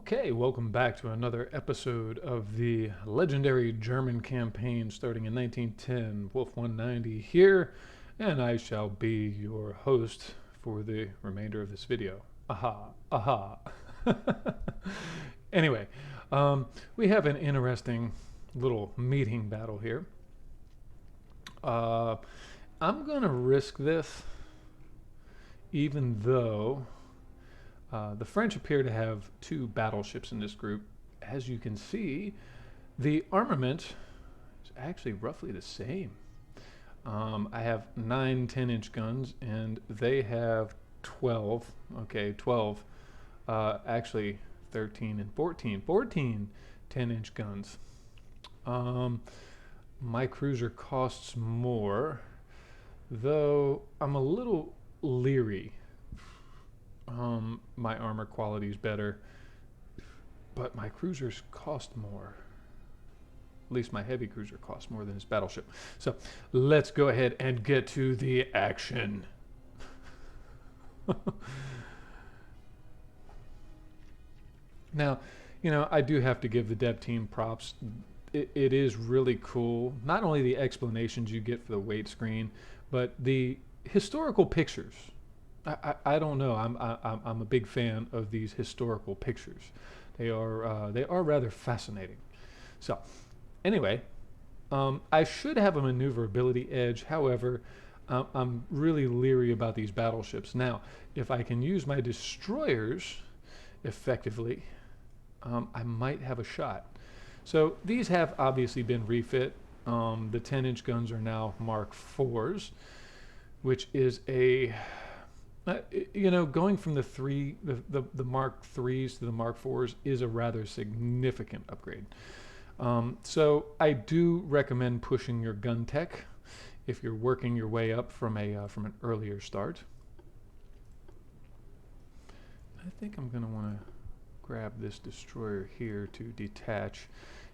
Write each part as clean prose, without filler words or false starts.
Okay, welcome back to another episode of the legendary German campaign starting in 1910, Wolf 190 here, and I shall be your host for the remainder of this video. Aha, aha. Anyway, we have an interesting little meeting battle here. I'm going to risk this, even though the French appear to have two battleships in this group. As you can see, the armament is actually roughly the same. I have 9 10-inch guns, and they have 12. Okay, 12. Actually, 13 and 14. 14 10-inch guns. My cruiser costs more, though I'm a little leery. My armor quality is better, but my cruisers cost more. At least my heavy cruiser costs more than his battleship. So let's go ahead and get to the action. Now, I do have to give the dev team props. It is really cool. Not only the explanations you get for the weight screen, but the historical pictures. I don't know. I'm a big fan of these historical pictures. They are rather fascinating. So, anyway, I should have a maneuverability edge. However, I'm really leery about these battleships. Now, if I can use my destroyers effectively, I might have a shot. So these have obviously been refit. The 10-inch guns are now Mark IVs, which is a going from the Mark IIIs to the Mark IVs is a rather significant upgrade. So I do recommend pushing your gun tech if you're working your way up from an earlier start. I think I'm going to want to grab this destroyer here to detach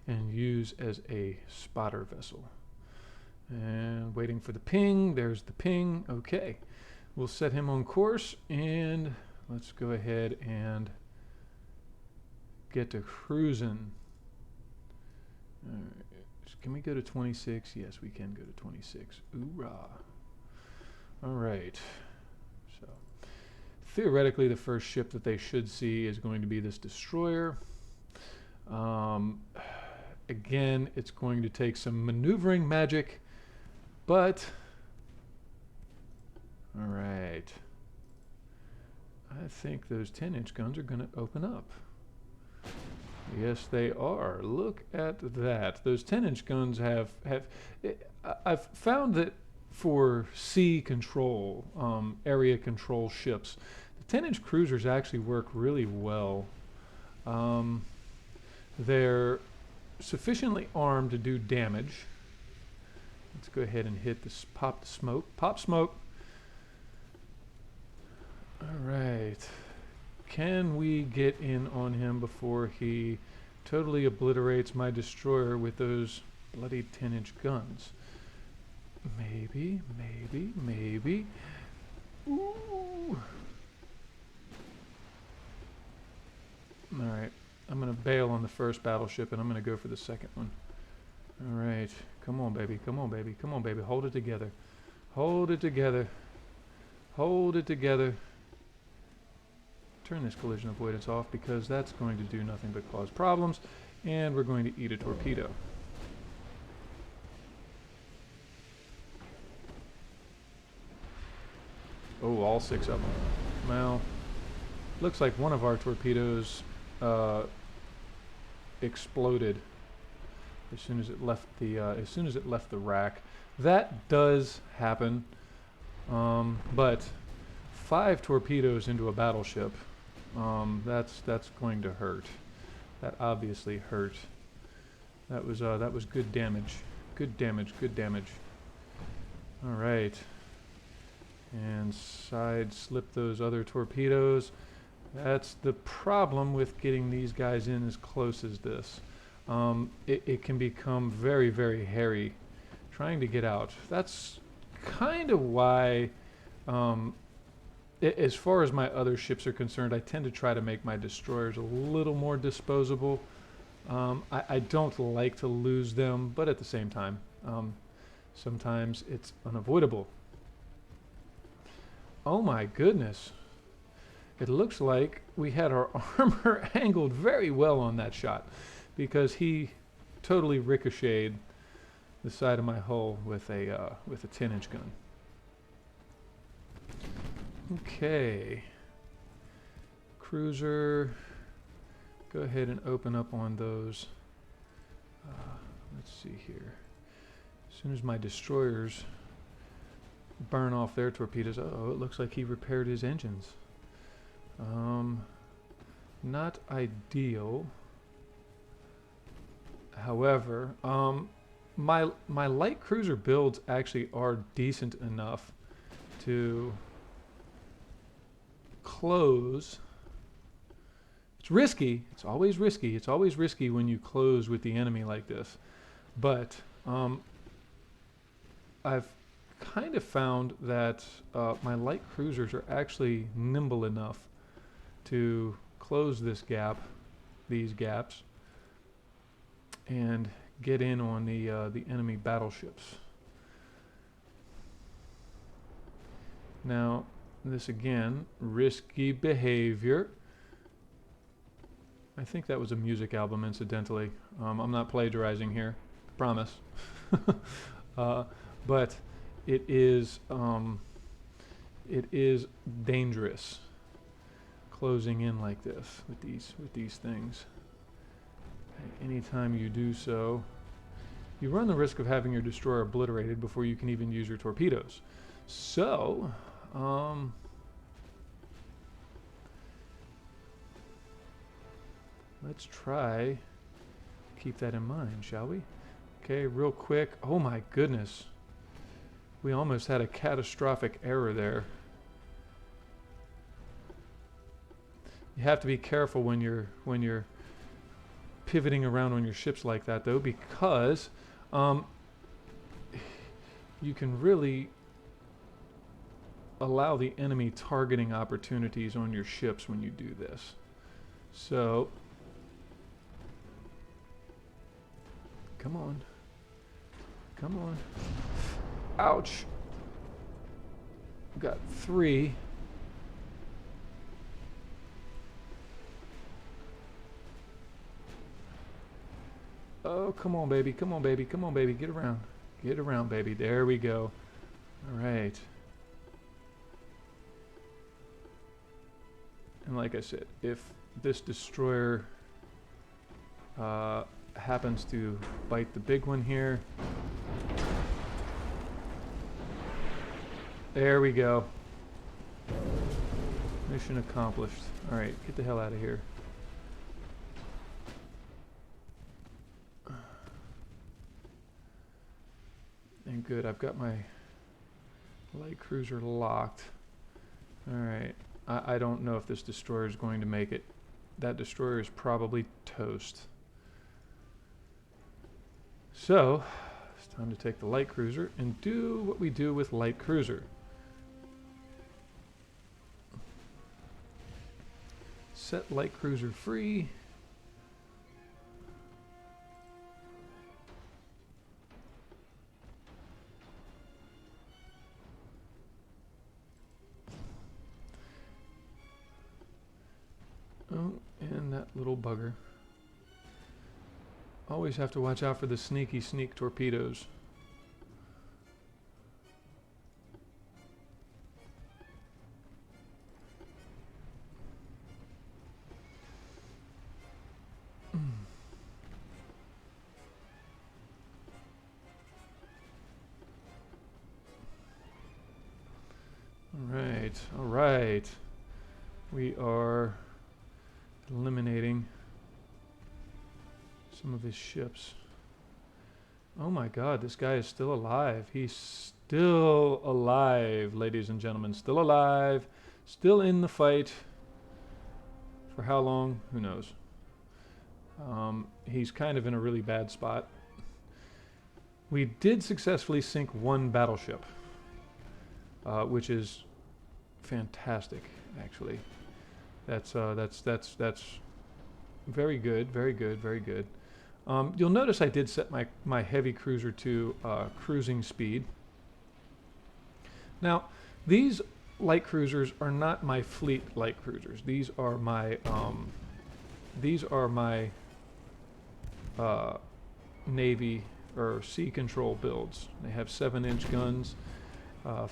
and use as a spotter vessel. And waiting for the ping. There's the ping. Okay. We'll set him on course, and let's go ahead and get to cruising. All right. Can we go to 26? Yes, we can go to 26. Hoorah. All right. So, theoretically, the first ship that they should see is going to be this destroyer. Again, it's going to take some maneuvering magic, but all right. I think those 10-inch guns are going to open up. Yes, they are. Look at that. Those 10-inch guns have I've found that for sea control, area control ships, the 10-inch cruisers actually work really well. They're sufficiently armed to do damage. Let's go ahead and hit this. Pop the smoke. Pop smoke. All right. Can we get in on him before he totally obliterates my destroyer with those bloody 10-inch guns? Maybe, maybe, maybe. Ooh. All right. I'm going to bail on the first battleship, and I'm going to go for the second one. All right. Come on, baby. Come on, baby. Come on, baby. Hold it together. Hold it together. Hold it together. Turn this collision avoidance off because that's going to do nothing but cause problems, and we're going to eat a torpedo. Oh, all 6 of them. Well, looks like one of our torpedoes exploded as soon as it left the rack. That does happen, but 5 torpedoes into a battleship. That's going to hurt. That obviously hurt. That was good damage. Good damage. Good damage. All right. And side slip those other torpedoes. That's the problem with getting these guys in as close as this. It can become very, very hairy trying to get out. That's kind of why as far as my other ships are concerned, I tend to try to make my destroyers a little more disposable. I don't like to lose them, but at the same time, sometimes it's unavoidable. Oh my goodness. It looks like we had our armor angled very well on that shot, because he totally ricocheted the side of my hull with a 10-inch gun. Okay. Cruiser. Go ahead and open up on those. Let's see here. As soon as my destroyers burn off their torpedoes, oh, it looks like he repaired his engines. Not ideal. However, my light cruiser builds actually are decent enough to close. It's risky. It's always risky. It's always risky when you close with the enemy like this. But I've kind of found that my light cruisers are actually nimble enough to close this gap, these gaps, and get in on the enemy battleships. Now, this again, risky behavior. I think that was a music album, incidentally. I'm not plagiarizing here, promise. But it is dangerous closing in like this with these things. Anytime you do so, you run the risk of having your destroyer obliterated before you can even use your torpedoes. So, let's try keep that in mind, shall we? Okay, real quick. Oh my goodness. We almost had a catastrophic error there. You have to be careful when you're pivoting around on your ships like that, though, because you can really allow the enemy targeting opportunities on your ships when you do this. So, come on. Come on. Ouch. We've got 3. Oh, come on, baby. Come on, baby. Come on, baby. Get around. Get around, baby. There we go. All right. And like I said, if this destroyer happens to bite the big one here. There we go. Mission accomplished. All right, get the hell out of here. And good, I've got my light cruiser locked. All right, I don't know if this destroyer is going to make it. That destroyer is probably toast. So, it's time to take the light cruiser and do what we do with light cruiser. Set light cruiser free. Oh, and that little bugger. Always have to watch out for the sneaky sneak torpedoes. All right. We are eliminating some of his ships. Oh my God, this guy is still alive. He's still alive, ladies and gentlemen. Still alive. Still in the fight. For how long? Who knows? He's kind of in a really bad spot. We did successfully sink one battleship, which is fantastic, actually. That's very good, very good, very good. You'll notice I did set my heavy cruiser to cruising speed. Now, these light cruisers are not my fleet light cruisers. These are my Navy or sea control builds. They have 7-inch guns,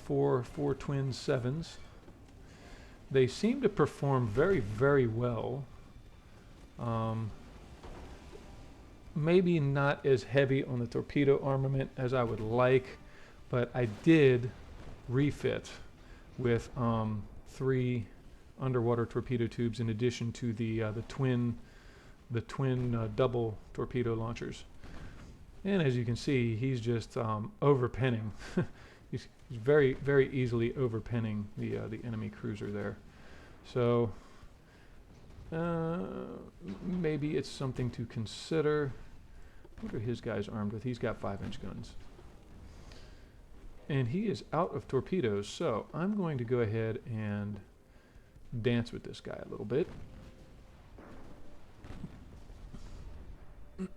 four twin 7s. They seem to perform very, very well. Maybe not as heavy on the torpedo armament as I would like, but I did refit with 3 underwater torpedo tubes in addition to the twin double torpedo launchers. And as you can see, he's just overpinning. he's very, very easily overpinning the enemy cruiser there. So maybe it's something to consider. What are his guys armed with? He's got 5-inch guns. And he is out of torpedoes, so I'm going to go ahead and dance with this guy a little bit.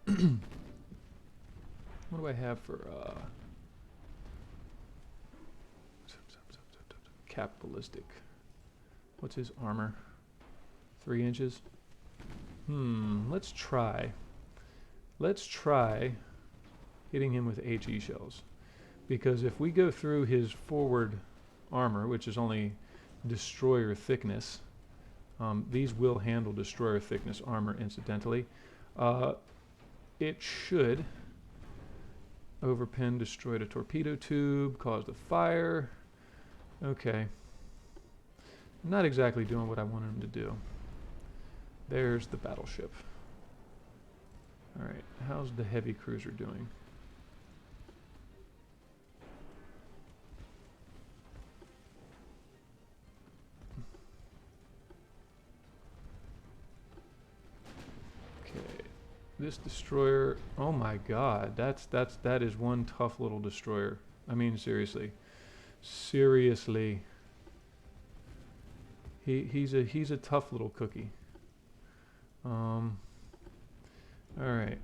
What do I have for cap ballistic? What's his armor? 3 inches? Let's try. Let's try hitting him with HE shells. Because if we go through his forward armor, which is only destroyer thickness, these will handle destroyer thickness armor incidentally. It should overpin, destroy the torpedo tube, cause the fire. Okay. Not exactly doing what I wanted him to do. There's the battleship. Alright, how's the heavy cruiser doing? Okay, this destroyer, oh my god, that is one tough little destroyer. I mean, seriously. Seriously. He's a tough little cookie. Alright.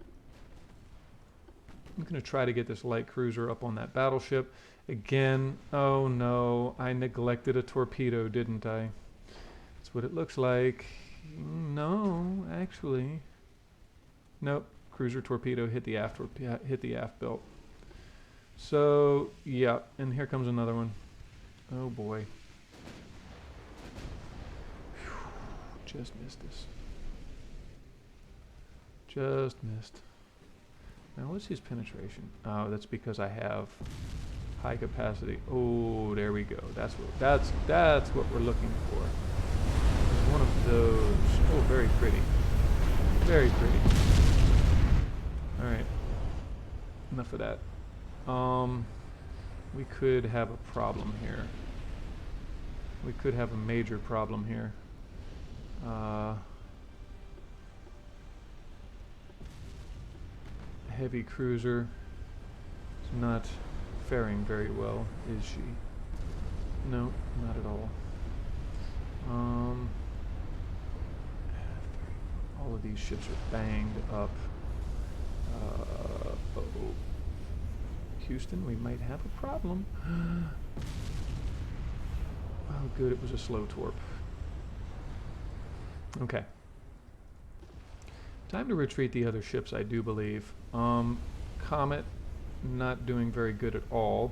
I'm going to try to get this light cruiser up on that battleship. Again, oh no, I neglected a torpedo, didn't I? That's what it looks like. No, actually. Nope, cruiser torpedo hit the aft belt. So, yeah, and here comes another one. Oh boy. Whew, just missed this. Just missed. Now what's his penetration? Oh, that's because I have high capacity. Oh, there we go. That's what we're looking for. It's one of those. Oh, very pretty. Very pretty. All right. Enough of that. We could have a problem here. We could have a major problem here. Heavy cruiser is not faring very well, is she? No, not at all. All of these ships are banged up. Uh-oh. Houston, we might have a problem. Oh, good, it was a slow torp. Okay. Time to retreat the other ships, I do believe. Comet, not doing very good at all.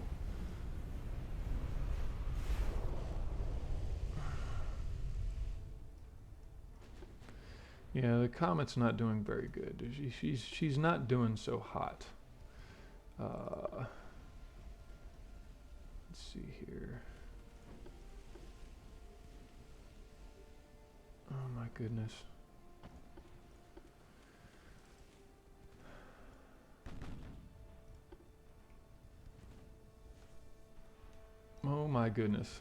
Yeah, the Comet's not doing very good. She's not doing so hot. Let's see here. Oh my goodness. Oh my goodness.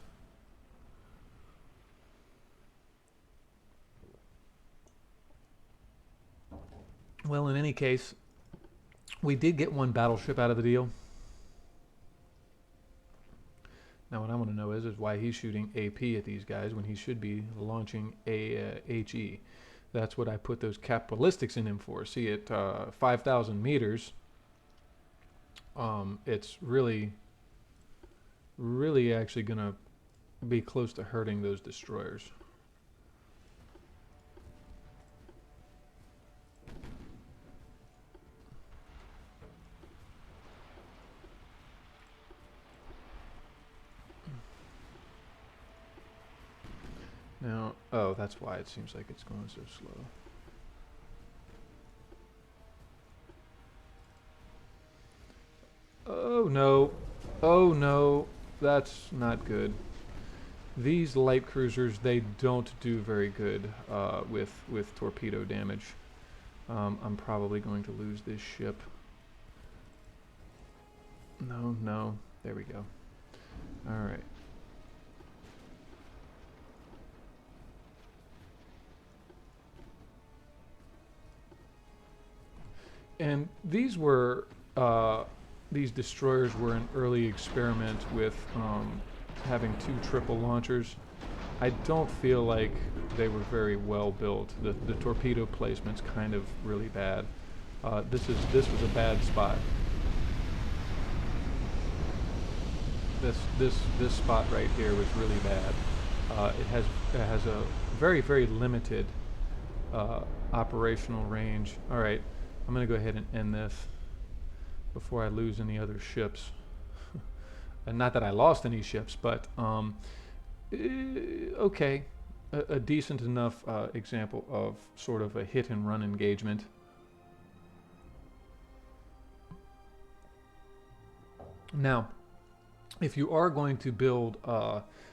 Well, in any case, we did get one battleship out of the deal. Now, what I want to know is why he's shooting AP at these guys when he should be launching HE. That's what I put those cap ballistics in him for. See, at 5,000 meters, it's really actually going to be close to hurting those destroyers. Now, oh, that's why it seems like it's going so slow. Oh no. Oh no. That's not good. These light cruisers, they don't do very good with torpedo damage. I'm probably going to lose this ship. No, no. There we go. All right. And these were these destroyers were an early experiment with having 2 triple launchers. I don't feel like they were very well built. The torpedo placement's kind of really bad. This was a bad spot. This spot right here was really bad. It has a very limited operational range. All right, I'm gonna go ahead and end this before I lose any other ships. And not that I lost any ships, but okay, a decent enough example of sort of a hit and run engagement. Now, if you are going to build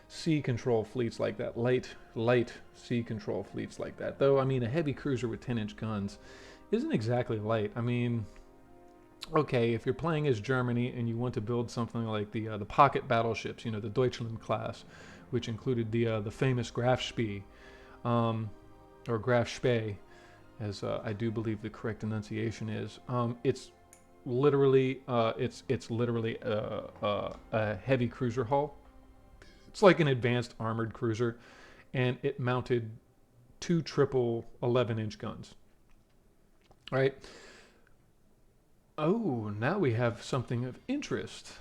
sea control fleets like that, light sea control fleets like that, though, I mean, a heavy cruiser with 10-inch guns isn't exactly light. I mean, okay, if you're playing as Germany and you want to build something like the pocket battleships, you know, the Deutschland class, which included the famous Graf Spee, or Graf Spee, as I do believe the correct enunciation is. It's literally a heavy cruiser hull. It's like an advanced armored cruiser, and it mounted 2 triple 11-inch guns. All right. Oh, now we have something of interest.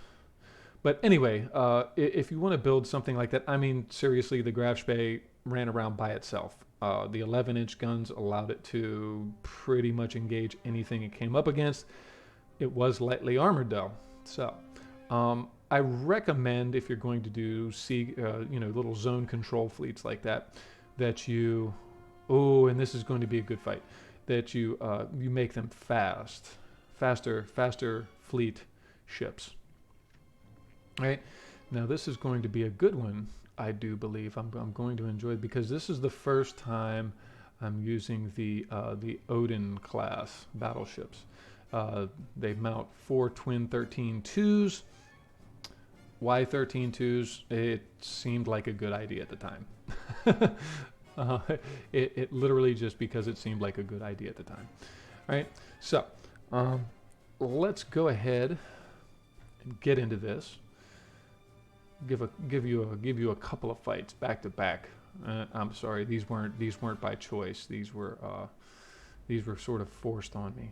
But anyway, if you want to build something like that, I mean, seriously, the Graf Spee ran around by itself. The 11-inch guns allowed it to pretty much engage anything it came up against. It was lightly armored, though. So, I recommend, if you're going to do little zone control fleets like that, that you, oh, and this is going to be a good fight, that you make them faster fleet ships. All right, now this is going to be a good one. I do believe I'm going to enjoy it, because this is the first time I'm using the Odin class battleships. They mount 4 twin 13-2s. Why 13-2s? It seemed like a good idea at the time. It literally just because it seemed like a good idea at the time. All right, so let's go ahead and get into this. Give you a couple of fights back to back. I'm sorry, these weren't by choice. These were sort of forced on me.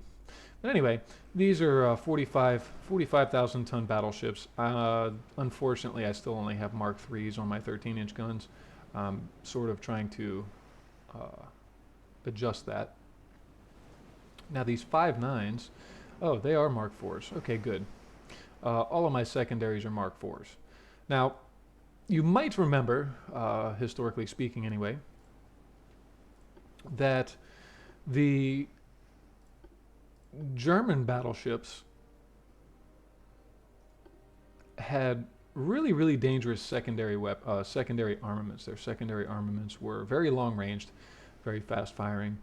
But anyway, these are 45,000 ton battleships. Unfortunately, I still only have Mark IIIs on my 13-inch guns. I'm sort of trying to adjust that. Now these 5.9s, oh, they are Mark IVs. Okay, good. All of my secondaries are Mark IVs. Now, you might remember, historically speaking anyway, that the German battleships had really dangerous secondary armaments. Their secondary armaments were very long-ranged, very fast-firing.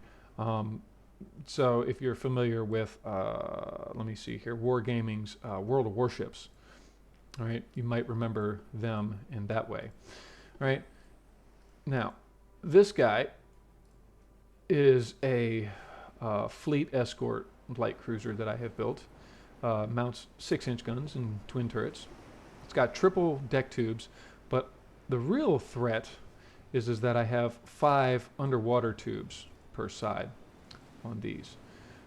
So if you're familiar with, let me see here, Wargaming's World of Warships, all right, you might remember them in that way. All right, now this guy is a fleet escort light cruiser that I have built. Mounts 6-inch guns and twin turrets. It's got triple deck tubes, but the real threat is that I have 5 underwater tubes per side on these,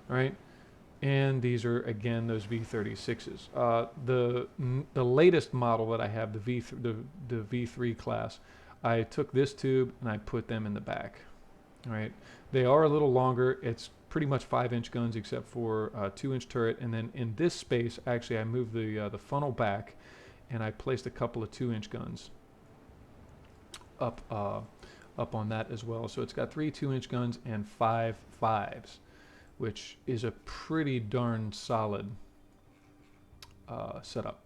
right? And these are again those V36s. The latest model that I have, the V3 class, I took this tube and I put them in the back. All right, they are a little longer. It's pretty much 5-inch guns except for a 2-inch turret. And then in this space, actually, I moved the funnel back, and I placed a couple of 2-inch guns up on that as well. So it's got 3 2-inch guns and 5 5s, which is a pretty darn solid setup.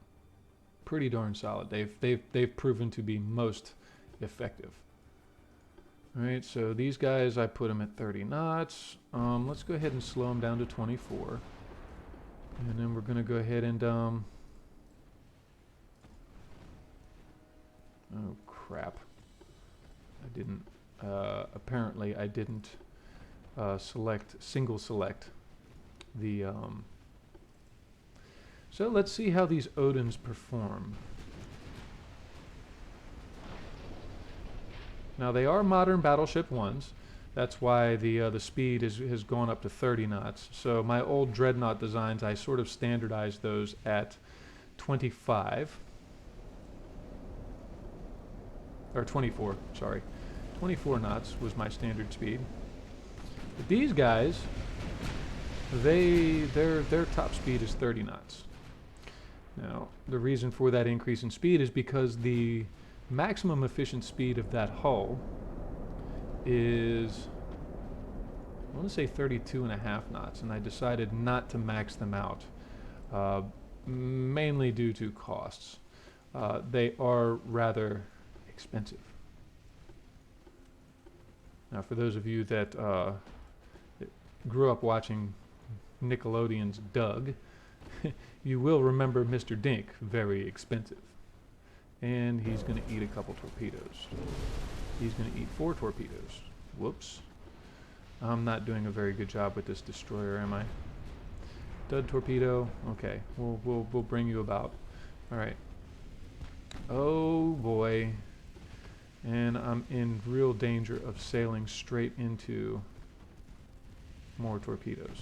Pretty darn solid. They've proven to be most effective. All right, so these guys, I put them at 30 knots. Let's go ahead and slow them down to 24. And then we're going to go ahead and... oh, crap. I didn't... apparently, I didn't single select the... So let's see how these Odins perform. Now they are modern battleship ones. That's why the speed has gone up to 30 knots. So my old Dreadnought designs, I sort of standardized those at 25. Or 24, sorry. 24 knots was my standard speed. But these guys, their top speed is 30 knots. Now, the reason for that increase in speed is because the maximum efficient speed of that hull is, I want to say 32.5 knots, and I decided not to max them out, mainly due to costs. They are rather expensive. Now, for those of you that grew up watching Nickelodeon's Doug, you will remember Mr. Dink, very expensive. And he's going to eat a couple torpedoes. He's going to eat 4 torpedoes. Whoops. I'm not doing a very good job with this destroyer, am I? Dud torpedo. Okay, we'll bring you about. All right. Oh boy. And I'm in real danger of sailing straight into more torpedoes.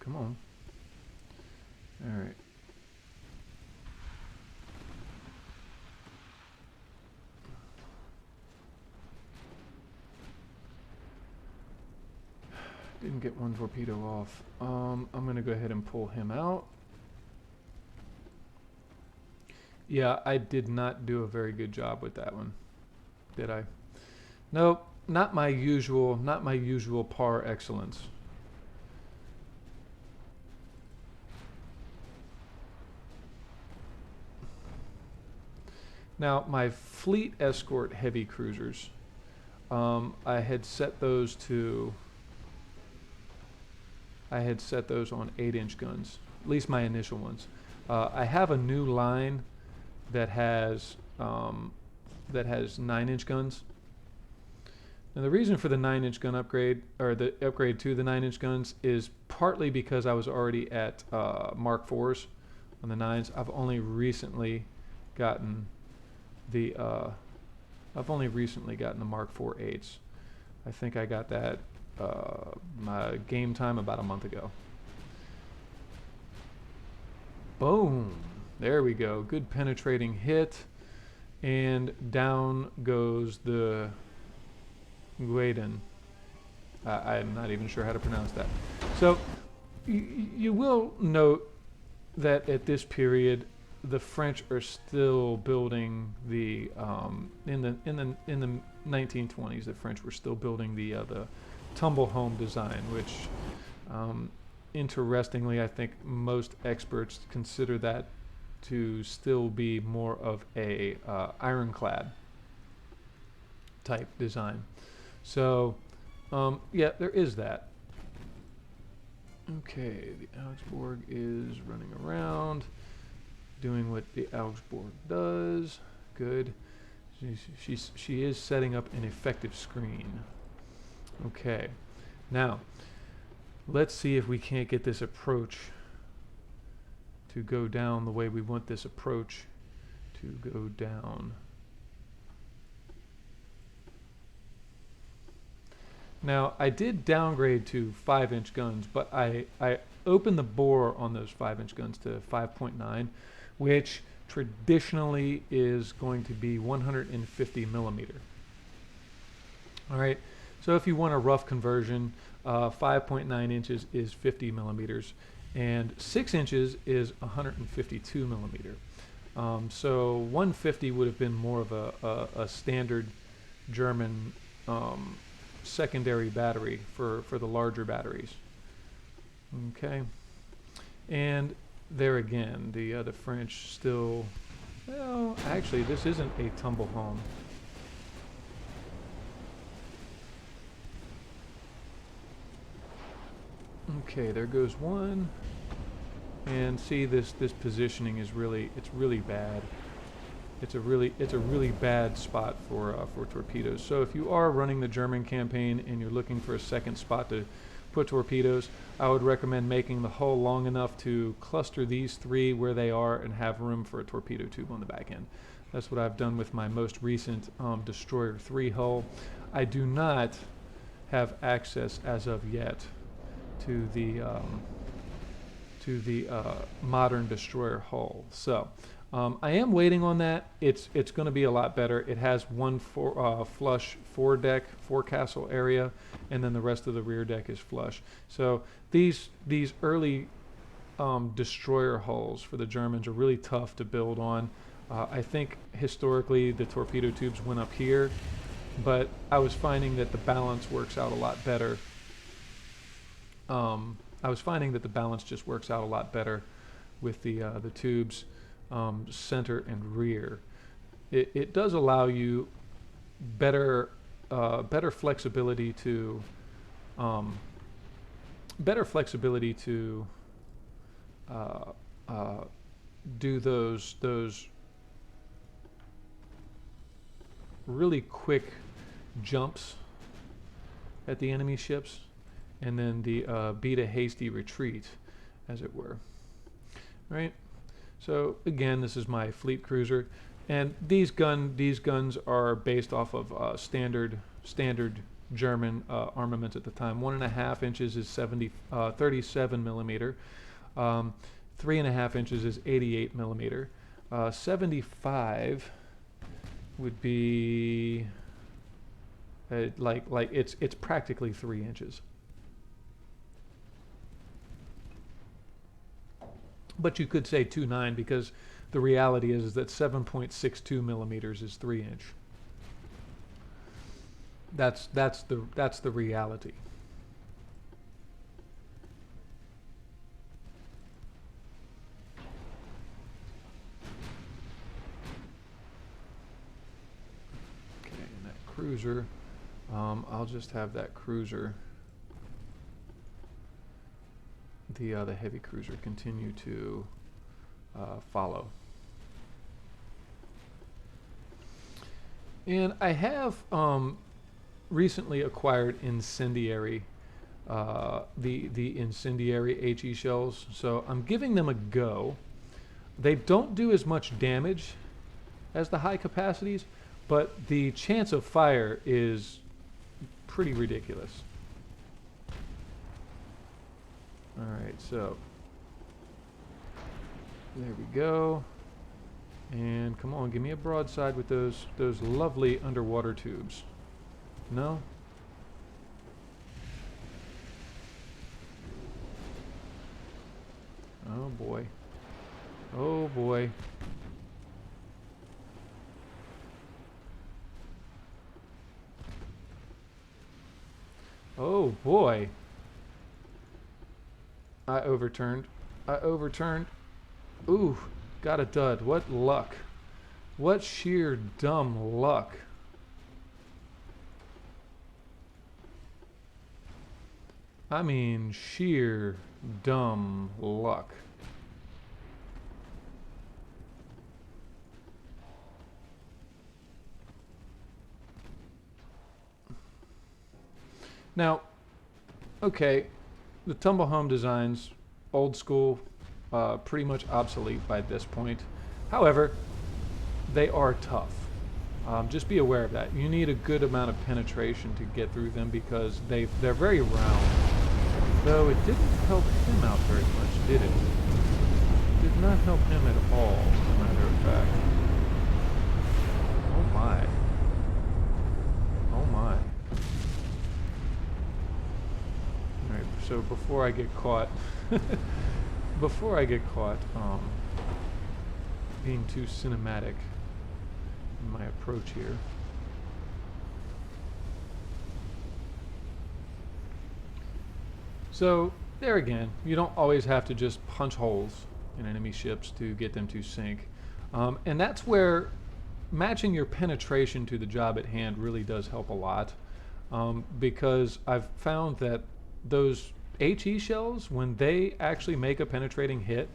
Come on. All right. Didn't get one torpedo off. I'm going to go ahead and pull him out. Yeah, I did not do a very good job with that one. Did I? Nope, not my usual par excellence. Now, my fleet escort heavy cruisers, I had set those on 8-inch guns, at least my initial ones. I have a new line that has 9-inch guns. And the reason for the 9-inch gun upgrade, or the upgrade to the 9-inch guns, is partly because I was already at Mark IVs on the 9s. I've only recently gotten the Mark IV 8s. I think I got that my game time about a month ago. Boom! There we go. Good penetrating hit, and down goes the UAD. I'm not even sure how to pronounce that. So you will note that at this period, the French are still building the in the 1920s. The French were still building the tumble home design, which interestingly, I think most experts consider that to still be more of a ironclad type design. So yeah, there is that. Okay, the Augsburg is running around, doing what the Augsburg does. Good. She is setting up an effective screen. Okay. Now, let's see if we can't get this approach to go down the way we want this approach to go down. Now, I did downgrade to 5-inch guns, but I opened the bore on those 5-inch guns to 5.9, which traditionally is going to be 150 millimeter. All right, so if you want a rough conversion, 5.9 inches is 50 millimeters, and 6 inches is 152 millimeter. So 150 would have been more of a standard German secondary battery for the larger batteries. Okay, and there again, the French still. Well, actually, this isn't a tumble home. Okay, there goes one. And see, this positioning is really bad. It's a really bad spot for torpedoes. So if you are running the German campaign and you're looking for a second spot to put torpedoes, I would recommend making the hull long enough to cluster these three where they are and have room for a torpedo tube on the back end. That's what I've done with my most recent Destroyer 3 hull. I do not have access as of yet to the modern Destroyer hull. So I am waiting on that. It's going to be a lot better. It has one flush foredeck, forecastle area, and then the rest of the rear deck is flush. So these early Destroyer hulls for the Germans are really tough to build on. I think historically the torpedo tubes went up here, but I was finding that the balance works out a lot better. I was finding that the balance just works out a lot better with the tubes center and rear. It does allow you better flexibility to do those really quick jumps at the enemy ships, and then the beat a hasty retreat, as it were. Right? So again, this is my fleet cruiser, and these guns are based off of standard German armaments at the time. 1.5 inches is 37 millimeter. 3.5 inches is 88 millimeter. 75 would be like it's practically 3 inches. But you could say 2.9 because the reality is that 7.62 millimeters is 3 inch. That's the reality. Okay, and that cruiser, I'll just have that cruiser, the heavy cruiser, continue to follow. And I have recently acquired incendiary, the incendiary HE shells, so I'm giving them a go. They don't do as much damage as the high capacities, but the chance of fire is pretty ridiculous. All right, so there we go. And come on, give me a broadside with those lovely underwater tubes. No? Oh boy. Oh boy. Oh boy. I overturned. Ooh, got a dud. What luck. What sheer dumb luck. I mean, sheer dumb luck. Now, okay, the tumble home designs, old school, pretty much obsolete by this point. However, they are tough. Just be aware of that. You need a good amount of penetration to get through them because they're very round. Though it didn't help him out very much, did it? Did not help him at all, as a matter of fact. Oh my. Oh my. Alright, so before I get caught, being too cinematic in my approach here. So, there again, you don't always have to just punch holes in enemy ships to get them to sink. And that's where matching your penetration to the job at hand really does help a lot. Because I've found that those HE shells, when they actually make a penetrating hit,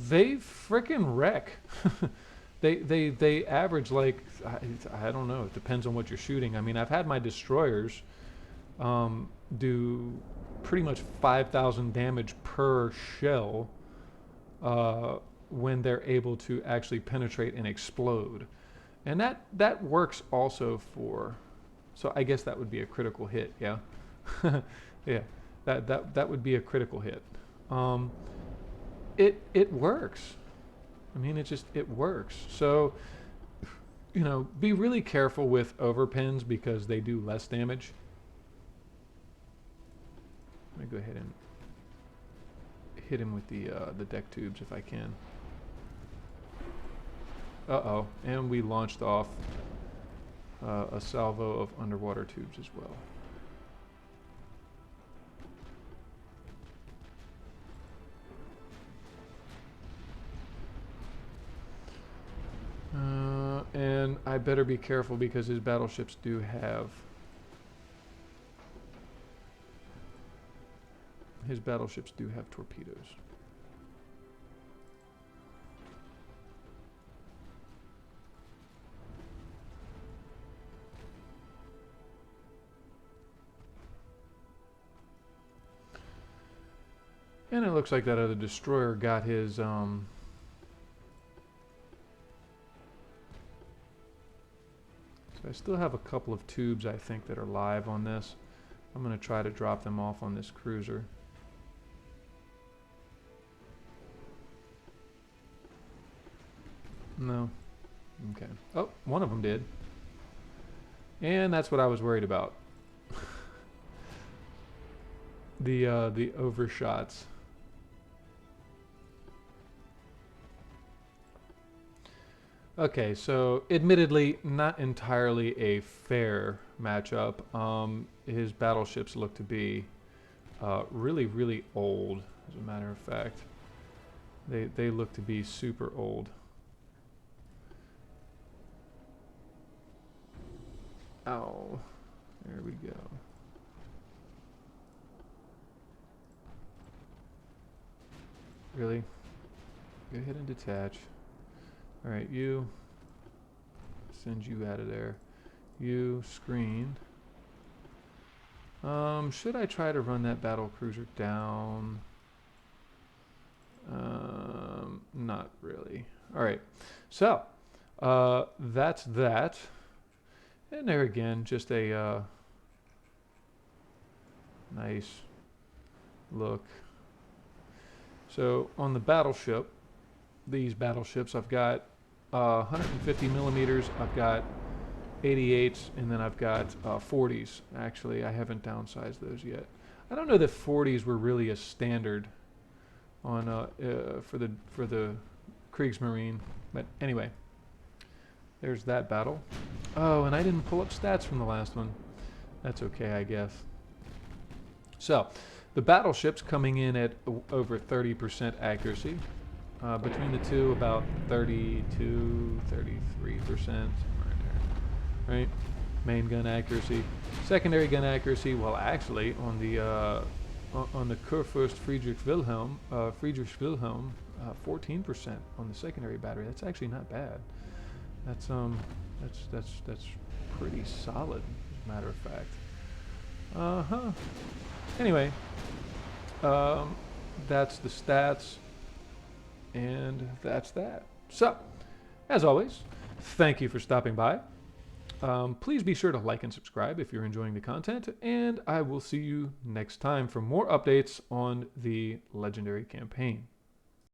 they frickin' wreck. they average like, I don't know, it depends on what you're shooting. I mean, I've had my destroyers do pretty much 5,000 damage per shell when they're able to actually penetrate and explode. And that works also for, so I guess that would be a critical hit, yeah? Yeah, that would be a critical hit. It works. I mean, it works. So, you know, be really careful with overpins because they do less damage. Let me go ahead and hit him with the deck tubes if I can. Uh-oh, and we launched off a salvo of underwater tubes as well. And I better be careful because his battleships do have torpedoes. And it looks like that other destroyer got his So I still have a couple of tubes, I think, that are live on this. I'm going to try to drop them off on this cruiser. No. Okay. Oh, one of them did. And that's what I was worried about. The overshots. Okay, so admittedly, not entirely a fair matchup. His battleships look to be really, really old, as a matter of fact. They look to be super old. Oh, there we go. Really? Go ahead and detach. Alright, you. Send you out of there. You, screen. Should I try to run that battle cruiser down? Not really. Alright, so, that's that. And there again, just a nice look. So, on the battleship, these battleships, I've got 150 millimeters, I've got 88s, and then I've got 40s. Actually, I haven't downsized those yet. I don't know that 40s were really a standard on for the Kriegsmarine, but anyway, there's that battle. Oh, and I didn't pull up stats from the last one. That's okay, I guess. So, the battleships coming in at over 30% accuracy. Between the two, about 32, 33%, somewhere in there, right? Main gun accuracy, secondary gun accuracy. Well, actually, on the Kurfürst Friedrich Wilhelm, 14% on the secondary battery. That's actually not bad. That's pretty solid, as matter of fact. Uh-huh. Anyway, that's the stats, and that's that. So, as always, thank you for stopping by. Please be sure to like and subscribe if you're enjoying the content, and I will see you next time for more updates on the Legendary campaign.